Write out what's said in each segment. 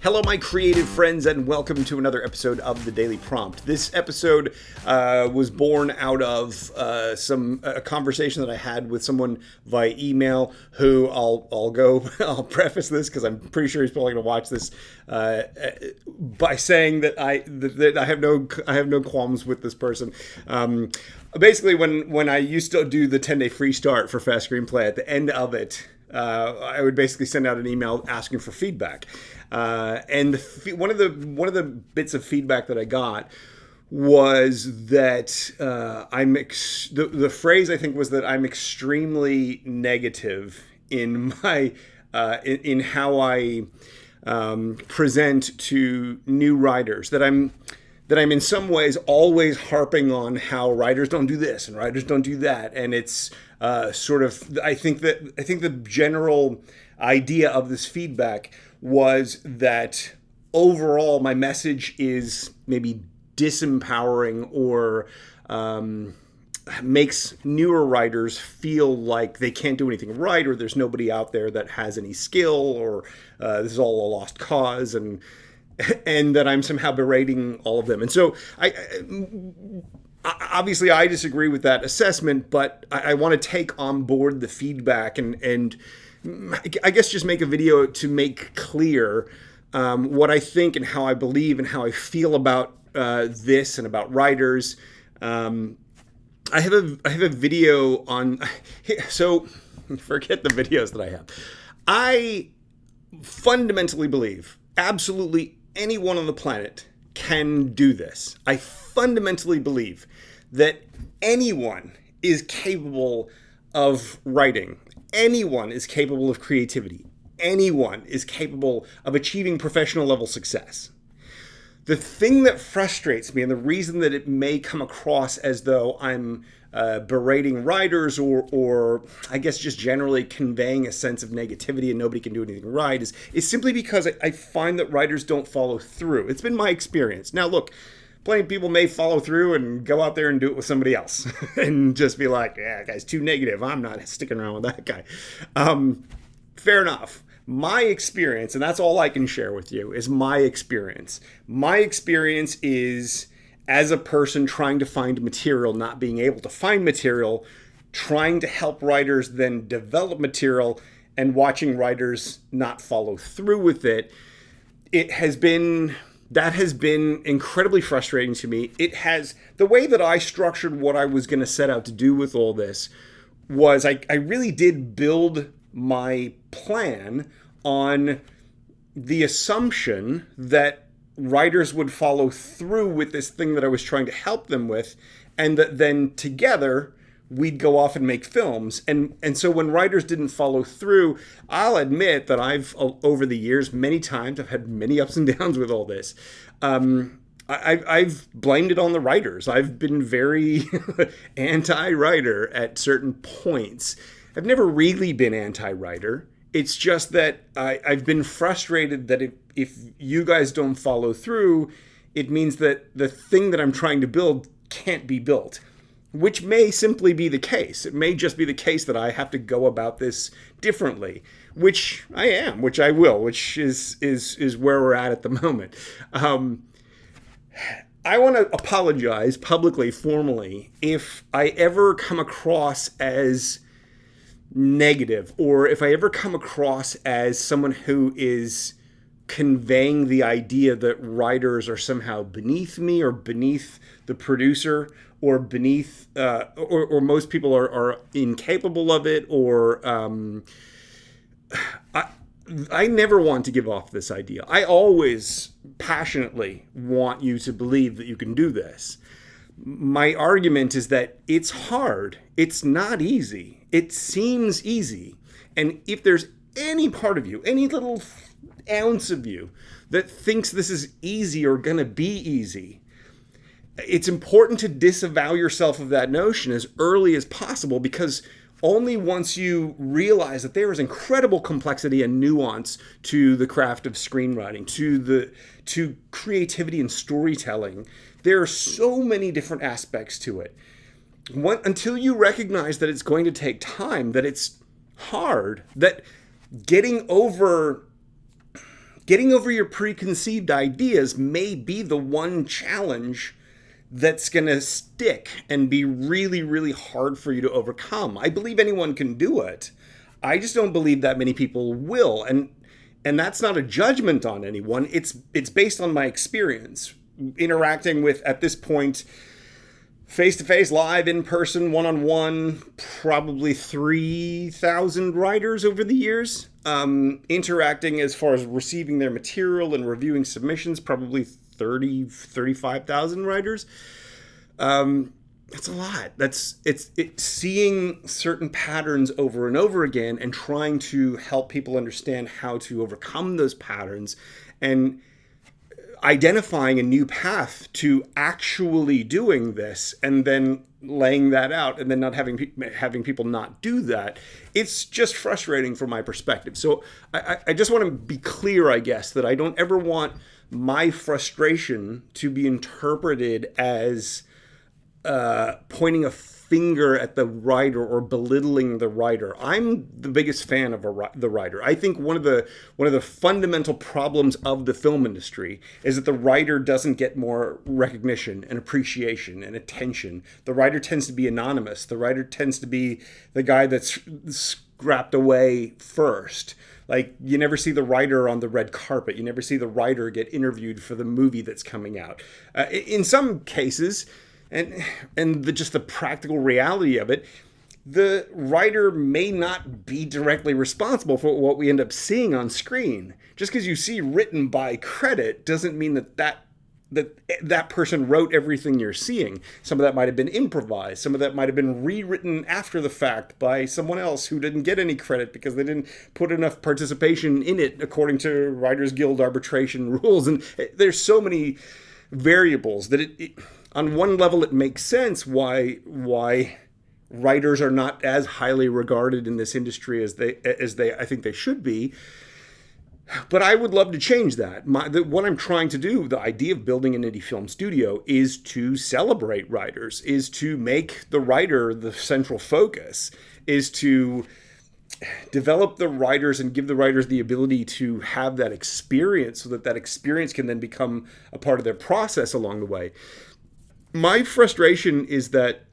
Hello, my creative friends, and welcome to another episode of The Daily Prompt. This episode was born out of a conversation that I had with someone via email. Who I'll preface this because I'm pretty sure he's probably going to watch this by saying that I have no qualms with this person. Basically, when I used to do the 10-day free start for Fast Screenplay, at the end of it, I would basically send out an email asking for feedback. And one of the bits of feedback that I got was that the phrase I think was that I'm extremely negative in my in how I present to new writers. That I'm in some ways always harping on how writers don't do this and writers don't do that, and it's sort of I think the general idea of this feedback was that overall my message is maybe disempowering or makes newer writers feel like they can't do anything right, or there's nobody out there that has any skill, or this is all a lost cause, and that I'm somehow berating all of them. And so obviously I disagree with that assessment, but I want to take on board the feedback and I guess just make a video to make clear what I think and how I believe and how I feel about this and about writers. I have a video on, so forget the videos that I have. I fundamentally believe absolutely anyone on the planet can do this. I fundamentally believe that anyone is capable of writing. Anyone is capable of creativity. Anyone is capable of achieving professional level success. The thing that frustrates me, and the reason that it may come across as though I'm berating writers or I guess just generally conveying a sense of negativity and nobody can do anything right, is simply because I find that writers don't follow through. It's been my experience. Now look, plenty of people may follow through and go out there and do it with somebody else and just be like, yeah, that guy's too negative. I'm not sticking around with that guy. Fair enough. My experience, and that's all I can share with you, is my experience. My experience is as a person trying to find material, not being able to find material, trying to help writers then develop material, and watching writers not follow through with it. That has been incredibly frustrating to me. The way that I structured what I was going to set out to do with all this was I really did build my plan on the assumption that writers would follow through with this thing that I was trying to help them with, and that then together we'd go off and make films. And so when writers didn't follow through, I'll admit that I've, over the years, many times, I've had many ups and downs with all this. I've blamed it on the writers. I've been very anti-writer at certain points. I've never really been anti-writer. It's just that I've been frustrated that if you guys don't follow through, it means that the thing that I'm trying to build can't be built. Which may simply be the case. It may just be the case that I have to go about this differently, which I am, which I will, which is where we're at the moment. I want to apologize publicly, formally, if I ever come across as negative, or if I ever come across as someone who is conveying the idea that writers are somehow beneath me or beneath the producer, or beneath, or most people are incapable of it, or I never want to give off this idea. I always passionately want you to believe that you can do this. My argument is that it's hard. It's not easy. It seems easy. And if there's any part of you, any little ounce of you that thinks this is easy or gonna be easy, it's important to disavow yourself of that notion as early as possible, because only once you realize that there is incredible complexity and nuance to the craft of screenwriting, to creativity and storytelling, there are so many different aspects to it. Until you recognize that it's going to take time, that it's hard, that getting over getting over your preconceived ideas may be the one challenge that's going to stick and be really, really hard for you to overcome. I believe anyone can do it. I just don't believe that many people will. And that's not a judgment on anyone. It's based on my experience interacting with, at this point, face-to-face, live, in-person, one-on-one, probably 3,000 writers over the years. Interacting as far as receiving their material and reviewing submissions, probably 35,000 writers. That's a lot. It's seeing certain patterns over and over again and trying to help people understand how to overcome those patterns and identifying a new path to actually doing this and then laying that out and then not having people not do that. It's just frustrating from my perspective. So I just want to be clear, I guess, that I don't ever want my frustration to be interpreted as pointing a finger at the writer or belittling the writer. I'm the biggest fan of the writer. I think one of the fundamental problems of the film industry is that the writer doesn't get more recognition and appreciation and attention. The writer tends to be anonymous. The writer tends to be the guy that's scrapped away first. Like, you never see the writer on the red carpet. You never see the writer get interviewed for the movie that's coming out. In some cases, and just the practical reality of it, the writer may not be directly responsible for what we end up seeing on screen. Just because you see written by credit doesn't mean that person wrote everything you're seeing. Some of that might have been improvised. Some of that might have been rewritten after the fact by someone else who didn't get any credit because they didn't put enough participation in it according to Writers Guild arbitration rules. And there's so many variables that it on one level it makes sense why writers are not as highly regarded in this industry as they I think they should be. But I would love to change that. What I'm trying to do, the idea of building an indie film studio, is to celebrate writers, is to make the writer the central focus, is to develop the writers and give the writers the ability to have that experience so that experience can then become a part of their process along the way. My frustration is that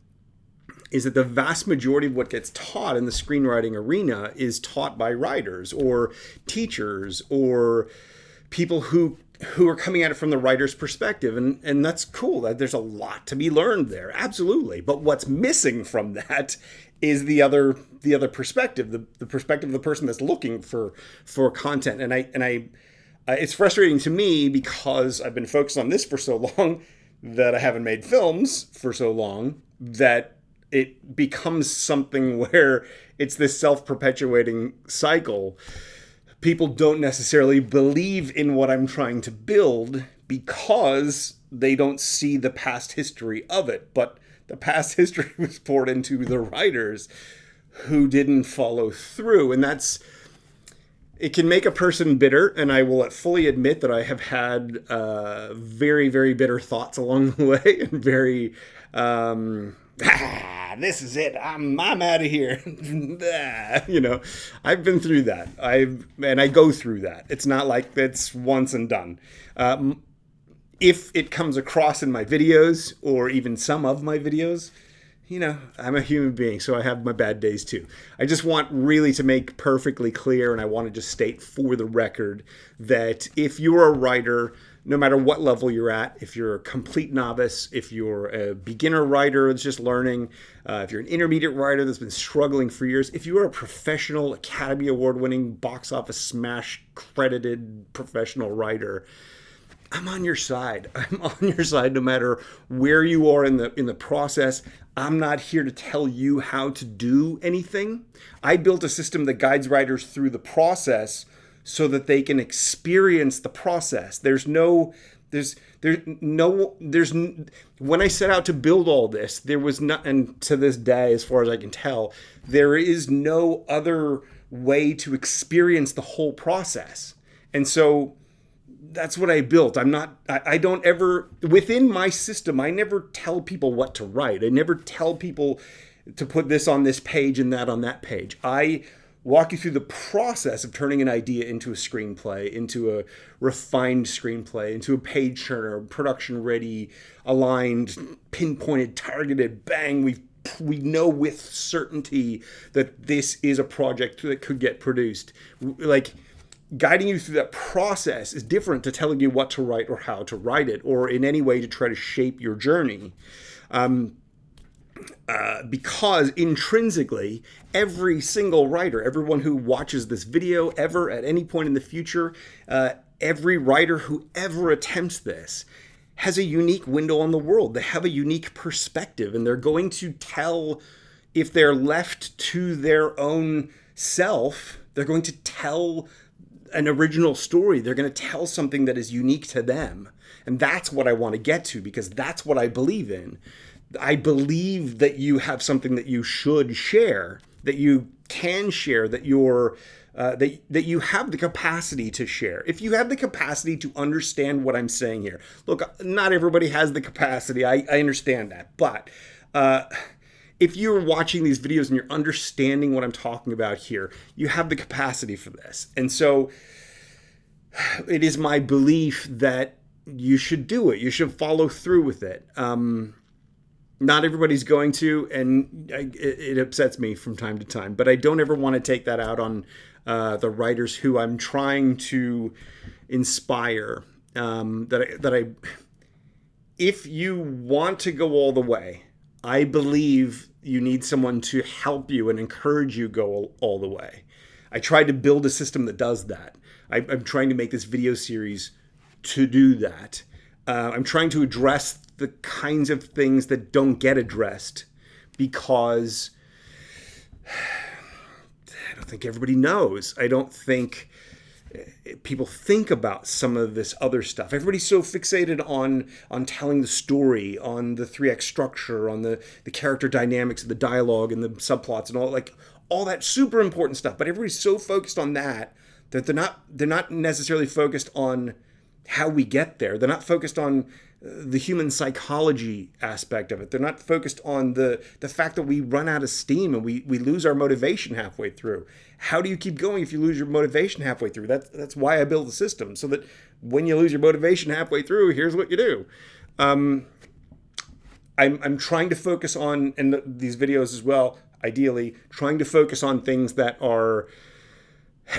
the vast majority of what gets taught in the screenwriting arena is taught by writers or teachers or people who are coming at it from the writer's perspective. And that's cool. There's a lot to be learned there. Absolutely. But what's missing from that is the other perspective, the perspective of the person that's looking for content. And I it's frustrating to me because I've been focused on this for so long that I haven't made films for so long that it becomes something where it's this self-perpetuating cycle. People don't necessarily believe in what I'm trying to build because they don't see the past history of it. But the past history was poured into the writers who didn't follow through. And it can make a person bitter, and I will fully admit that I have had very, very bitter thoughts along the way, and very, this is it, I'm out of here. I've been through that. I go through that. It's not like it's once and done. If it comes across in my videos, or even some of my videos, I'm a human being, so I have my bad days too. I just want really to make perfectly clear, and I want to just state for the record that if you're a writer, no matter what level you're at, if you're a complete novice, if you're a beginner writer that's just learning, if you're an intermediate writer that's been struggling for years, if you are a professional, Academy Award-winning, box office smash credited professional writer, I'm on your side. I'm on your side no matter where you are in the process. I'm not here to tell you how to do anything. I built a system that guides writers through the process so that they can experience the process. When I set out to build all this, there was not, and to this day, as far as I can tell, there is no other way to experience the whole process. And so that's what I built. I don't ever, within my system, I never tell people what to write. I never tell people to put this on this page and that on that page. I walk you through the process of turning an idea into a screenplay, into a refined screenplay, into a page turner, production ready, aligned, pinpointed, targeted, bang, we know with certainty that this is a project that could get produced. Like, guiding you through that process is different to telling you what to write or how to write it, or in any way to try to shape your journey. Because intrinsically, every single writer, everyone who watches this video ever at any point in the future, every writer who ever attempts this has a unique window on the world. They have a unique perspective, and they're going to tell, if they're left to their own self, they're going to tell an original story. They're going to tell something that is unique to them. And that's what I want to get to, because that's what I believe in. I believe that you have something that you should share, that you can share, that you're that you have the capacity to share. If you have the capacity to understand what I'm saying here, look, not everybody has the capacity. I understand that, but if you're watching these videos and you're understanding what I'm talking about here, you have the capacity for this. And so it is my belief that you should do it. You should follow through with it. Not everybody's going to, and it upsets me from time to time, but I don't ever want to take that out on the writers who I'm trying to inspire. If you want to go all the way, I believe you need someone to help you and encourage you go all the way. I tried to build a system that does that. I'm trying to make this video series to do that. I'm trying to address the kinds of things that don't get addressed because I don't think everybody knows. I don't think people think about some of this other stuff. Everybody's so fixated on telling the story, on the 3-act structure, on the character dynamics of the dialogue and the subplots and all that super important stuff. But everybody's so focused on that they're not necessarily focused on how we get there. They're not focused on the human psychology aspect of it. They're not focused on the fact that we run out of steam and we lose our motivation halfway through. How do you keep going if you lose your motivation halfway through? That's why I build a system, so that when you lose your motivation halfway through, here's what you do. I'm trying to focus on, in these videos as well, ideally, trying to focus on things that are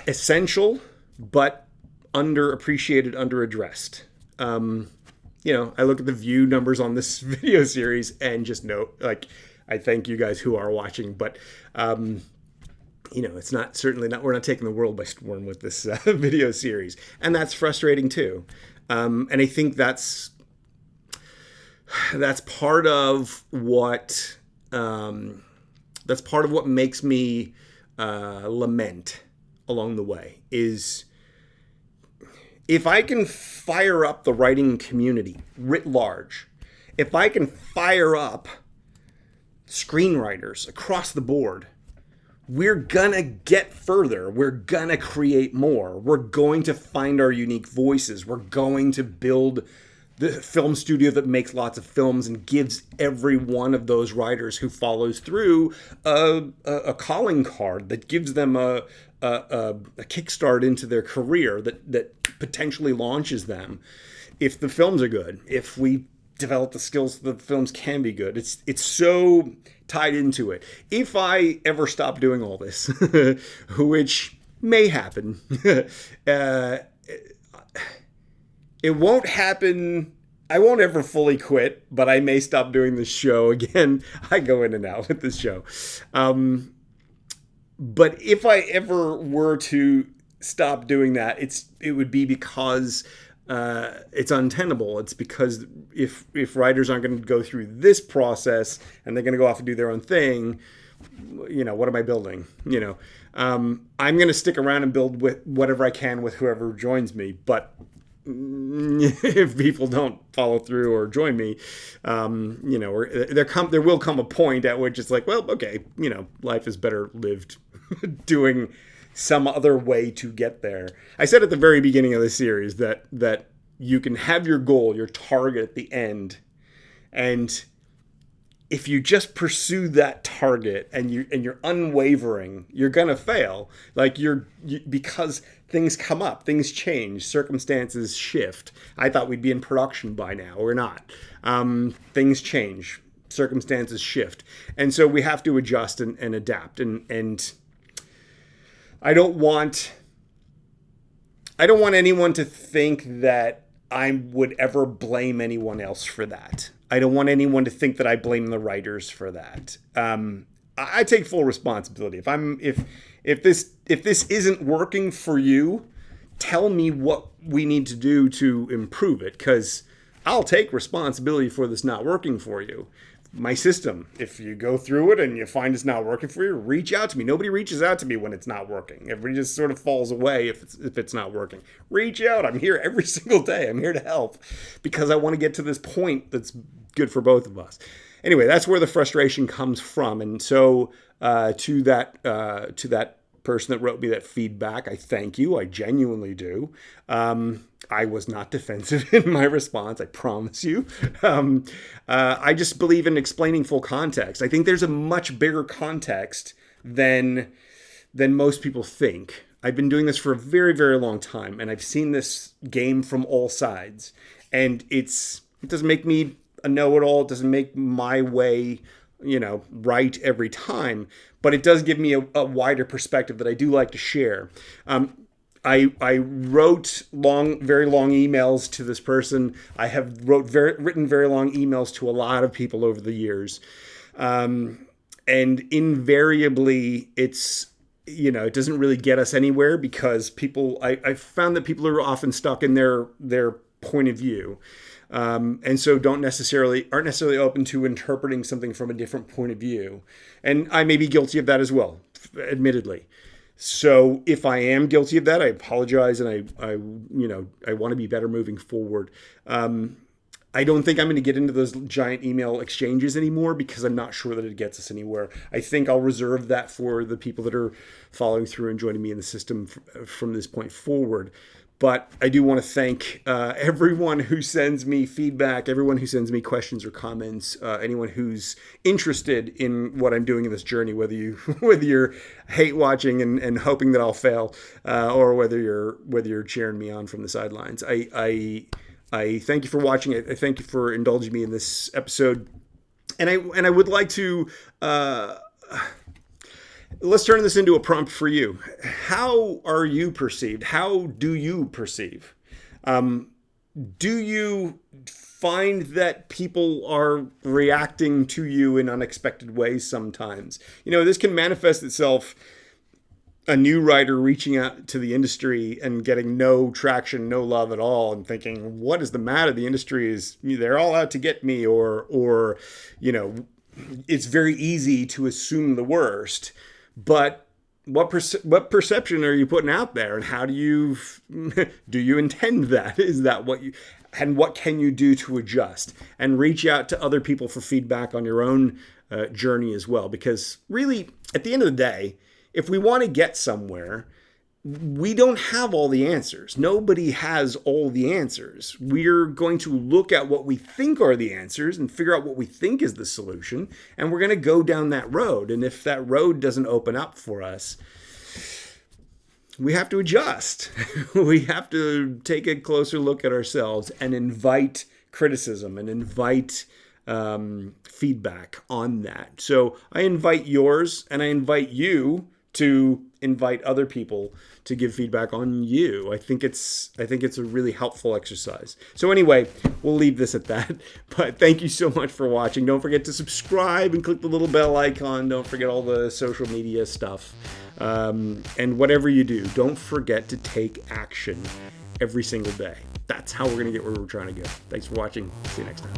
essential, but underappreciated, underaddressed. I look at the view numbers on this video series and just know, I thank you guys who are watching, but, it's certainly not, we're not taking the world by storm with this video series. And that's frustrating too. And I think that's part of what, makes me lament along the way is, if I can fire up the writing community writ large, if I can fire up screenwriters across the board, we're gonna get further. We're gonna create more. We're going to find our unique voices. We're going to build the film studio that makes lots of films and gives every one of those writers who follows through a calling card that gives them a kickstart into their career that potentially launches them if the films are good, if we develop the skills that the films can be good. It's so tied into it. If I ever stop doing all this, which may happen, it won't happen. I won't ever fully quit, but I may stop doing this show again. I go in and out with this show. But if I ever were to stop doing that, it would be because it's untenable. It's because if writers aren't going to go through this process and they're going to go off and do their own thing, what am I building? I'm going to stick around and build with whatever I can with whoever joins me. But if people don't follow through or join me, there will come a point at which it's like, well, okay, life is better lived doing some other way to get there. I said at the very beginning of the series that you can have your goal, your target at the end, and if you just pursue that target and you're unwavering, you're gonna fail. Like because things come up, things change, circumstances shift. I thought we'd be in production by now. We're not. Things change, circumstances shift, and so we have to adjust and adapt. And I don't want anyone to think that I would ever blame anyone else for that. I don't want anyone to think that I blame the writers for that. I take full responsibility. If this isn't working for you, tell me what we need to do to improve it, because I'll take responsibility for this not working for you. My system, if you go through it and you find it's not working for you, reach out to me. Nobody reaches out to me when it's not working. Everybody just sort of falls away if it's not working. Reach out. I'm here every single day. I'm here to help because I want to get to this point that's good for both of us. Anyway, that's where the frustration comes from. And so to that person that wrote me that feedback, I thank you. I genuinely do. I was not defensive in my response, I promise you. I just believe in explaining full context. I think there's a much bigger context than most people think. I've been doing this for a very, very long time, and I've seen this game from all sides. And it doesn't make me a know-it-all. It doesn't make my way right every time, but it does give me a wider perspective that I do like to share. I wrote very long emails to this person. I have written very long emails to a lot of people over the years. And invariably it doesn't really get us anywhere because I found that people are often stuck in their point of view. And so aren't necessarily open to interpreting something from a different point of view. And I may be guilty of that as well, admittedly. So if I am guilty of that, I apologize, and I want to be better moving forward. I don't think I'm going to get into those giant email exchanges anymore because I'm not sure that it gets us anywhere. I think I'll reserve that for the people that are following through and joining me in the system from this point forward. But I do want to thank everyone who sends me feedback, everyone who sends me questions or comments, anyone who's interested in what I'm doing in this journey, whether you're hate watching and hoping that I'll fail, or whether you're cheering me on from the sidelines. I thank you for watching. I thank you for indulging me in this episode, and I would like to. Let's turn this into a prompt for you. How are you perceived? How do you perceive? Do you find that people are reacting to you in unexpected ways sometimes? This can manifest itself, a new writer reaching out to the industry and getting no traction, no love at all, and thinking, what is the matter? The industry they're all out to get me, or it's very easy to assume the worst. But what perception are you putting out there, and how do you intend that? Is that what can you do to adjust and reach out to other people for feedback on your own journey as well? Because really, at the end of the day, if we want to get somewhere, we don't have all the answers. Nobody has all the answers. We're going to look at what we think are the answers and figure out what we think is the solution. And we're going to go down that road. And if that road doesn't open up for us, we have to adjust. We have to take a closer look at ourselves and invite criticism and invite feedback on that. So I invite yours, and I invite you to invite other people to give feedback on you. I think it's a really helpful exercise. So anyway, we'll leave this at that. But thank you so much for watching. Don't forget to subscribe and click the little bell icon. Don't forget all the social media stuff. And whatever you do, don't forget to take action every single day. That's how we're going to get where we're trying to go. Thanks for watching. See you next time.